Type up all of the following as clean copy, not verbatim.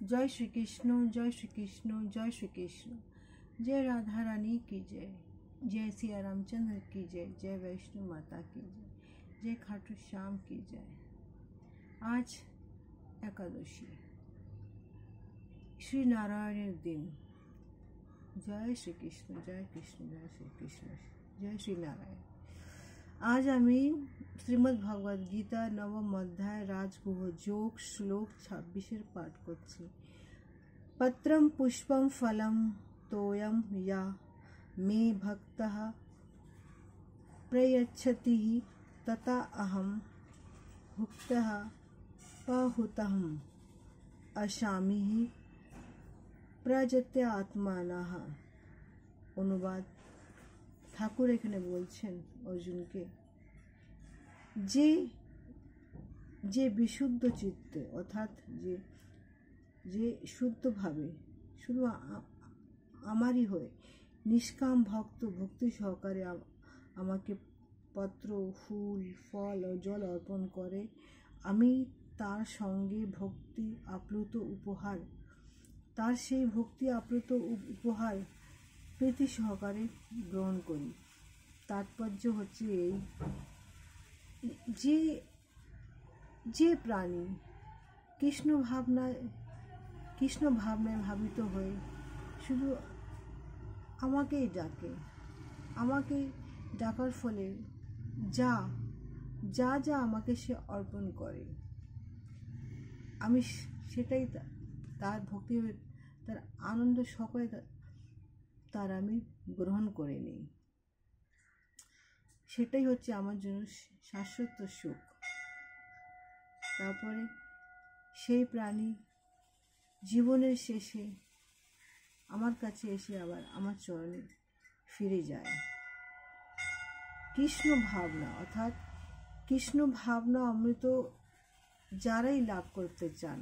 जय श्री कृष्ण, जय श्री कृष्ण, जय श्री कृष्ण। जय राधा रानी की जय, जय सिया रामचंद्र की जय, जय वैष्णो माता की जय, जय खाटू श्याम की जय। आज एकादशी, श्री नारायण दिन। जय श्री कृष्ण, जय कृष्ण, जय श्री कृष्ण, जय श्री नारायण। आज আমি শ্রীমদ্ ভগবদ গীতা নবম অধ্যায় রাজগুহ যোগ শ্লোক 26 পাঠ করছি। পত্রম পুষ্পম ফলম তোয়ম ইয়া মে ভক্তঃ প্রয়চ্ছতি ততা অহম ভুক্তঃ পাহুতঃ অশামি প্রযতে আত্মানঃ। অনুবাদ, ঠাকুর এখানে বলছেন অর্জুনকে যে যে বিশুদ্ধ চিত্তে অর্থাৎ যে যে শুদ্ধভাবে শুধু আমারই হয়ে নিষ্কাম ভক্ত ভক্তি সহকারে আমাকে পত্র ফুল ফল ও জল অর্পণ করে, আমি তার সঙ্গে ভক্তি আপ্লুত উপহার তার সেই ভক্তি আপ্লুত উপহার প্রীতি সহকারে গ্রহণ করি। তাৎপর্য হচ্ছে এই, যে যে প্রাণী কৃষ্ণ ভাবনায় ভাবিত হয়ে শুধু আমাকেই ডাকে, আমাকে ডাকার ফলে যা যা যা আমাকে সে অর্পণ করে, আমি সেটাই তার ভক্তি, তার আনন্দ সকলে তার আমি গ্রহণ করে নিই। সেটাই হচ্ছে আমার জন্য শাশ্বত সুখ। তারপরে সেই প্রাণী জীবনের শেষে আমার কাছে এসে আবার আমার চরণে ফিরে যায়। কৃষ্ণ ভাবনা অর্থাৎ কৃষ্ণ ভাবনা অমৃত যারাই লাভ করতে চান,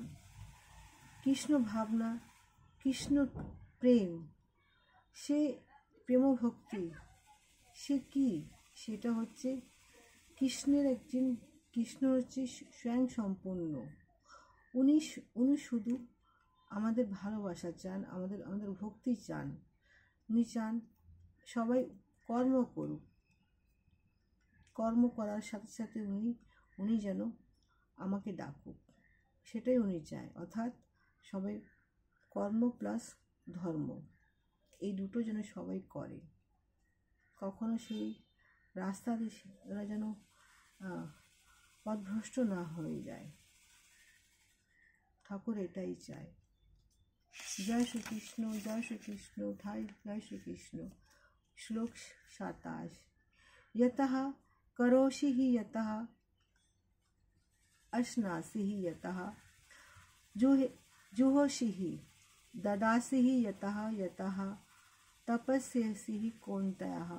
কৃষ্ণ ভাবনা, কৃষ্ণ প্রেম, সে প্রেমভক্তি, সে কি? সেটা হচ্ছে কৃষ্ণের একজন, কৃষ্ণ হচ্ছে স্বয়ং সম্পূর্ণ। উনি শুধু আমাদের ভালোবাসা চান, আমাদের ভক্তি চান। উনি চান সবাই কর্ম করুক, কর্ম করার সাথে সাথে উনি যেন আমাকে ডাকুক, সেটাই উনি চায়। অর্থাৎ সবাই কর্ম প্লাস ধর্ম, এই দুটো যেন সবাই করে, কখনো সেই রাস্তাতে ওরা যেন পথভ্রষ্ট না হয়ে যায়। ঠাকুর এটাই চায়। জয় শ্রীকৃষ্ণ, জয় শ্রীকৃষ্ণ, জয় শ্রীকৃষ্ণ। শ্লোক 27। यतः करोषि हि यतः अश्नासि हि यतः जुहोषि हि ददासि हि यतः यतः तपस्यसि हि कौन्तेयः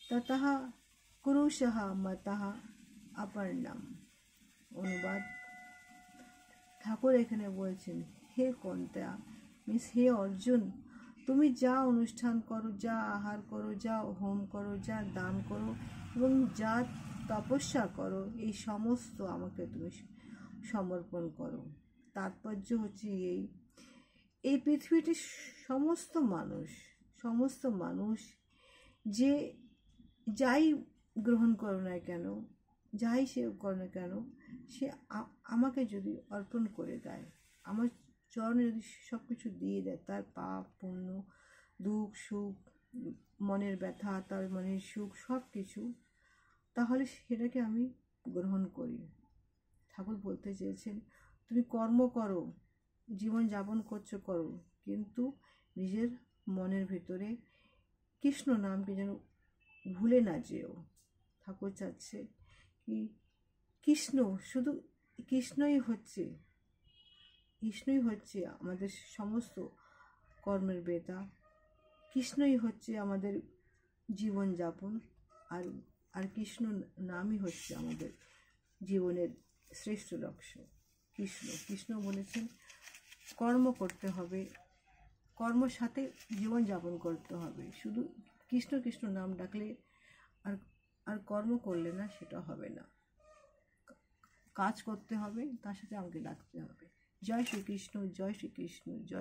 ततः कुरुषः मतः अपरनम्। অনুবাদ, ঠাকুর এখানে বলছেন, হে কৌন্তেয়া মিন্স হে অর্জুন, তুমি যা অনুষ্ঠান করো, যা আহার করো, যা হোম করো, যা দান করো এবং যা তপস্যা করো, এই সমস্ত আমাকে তুমি সমর্পণ করো। তাৎপর্য হচ্ছে এই পৃথিবীতে সমস্ত মানুষ যে যাই গ্রহণ করো না কেন, যাই সে করো না কেন, সে আমাকে যদি অর্পণ করে দেয়, আমার চরণে যদি সব কিছু দিয়ে দেয়, তার পাপ পুণ্য দুঃখ সুখ মনের ব্যথা তার মনের সুখ সব কিছু, তাহলে সেটাকে আমি গ্রহণ করি। ঠাকুর বলতে চেয়েছেন, তুমি কর্ম করো, জীবন যাপন করো, কিন্তু নিজের মনের ভেতরে কৃষ্ণ নামকে যেন ভুলে না যেও। ঠাকুর চাচ্ছে কি কৃষ্ণ, শুধু কৃষ্ণই হচ্ছে আমাদের সমস্ত কর্মের বেতা, কৃষ্ণই হচ্ছে আমাদের জীবনযাপন, আর কৃষ্ণ নামই হচ্ছে আমাদের জীবনের শ্রেষ্ঠ লক্ষ্য। কৃষ্ণ বলেছেন কর্ম করতে হবে, কর্মের সাথে জীবনযাপন করতে হবে। শুধু কৃষ্ণ নাম ডাকলে আর কর্ম করলে না, সেটা হবে না। কাজ করতে হবে, তার সাথে আমাকে ডাকতে হবে। জয় শ্রীকৃষ্ণ, জয় শ্রীকৃষ্ণ, জয়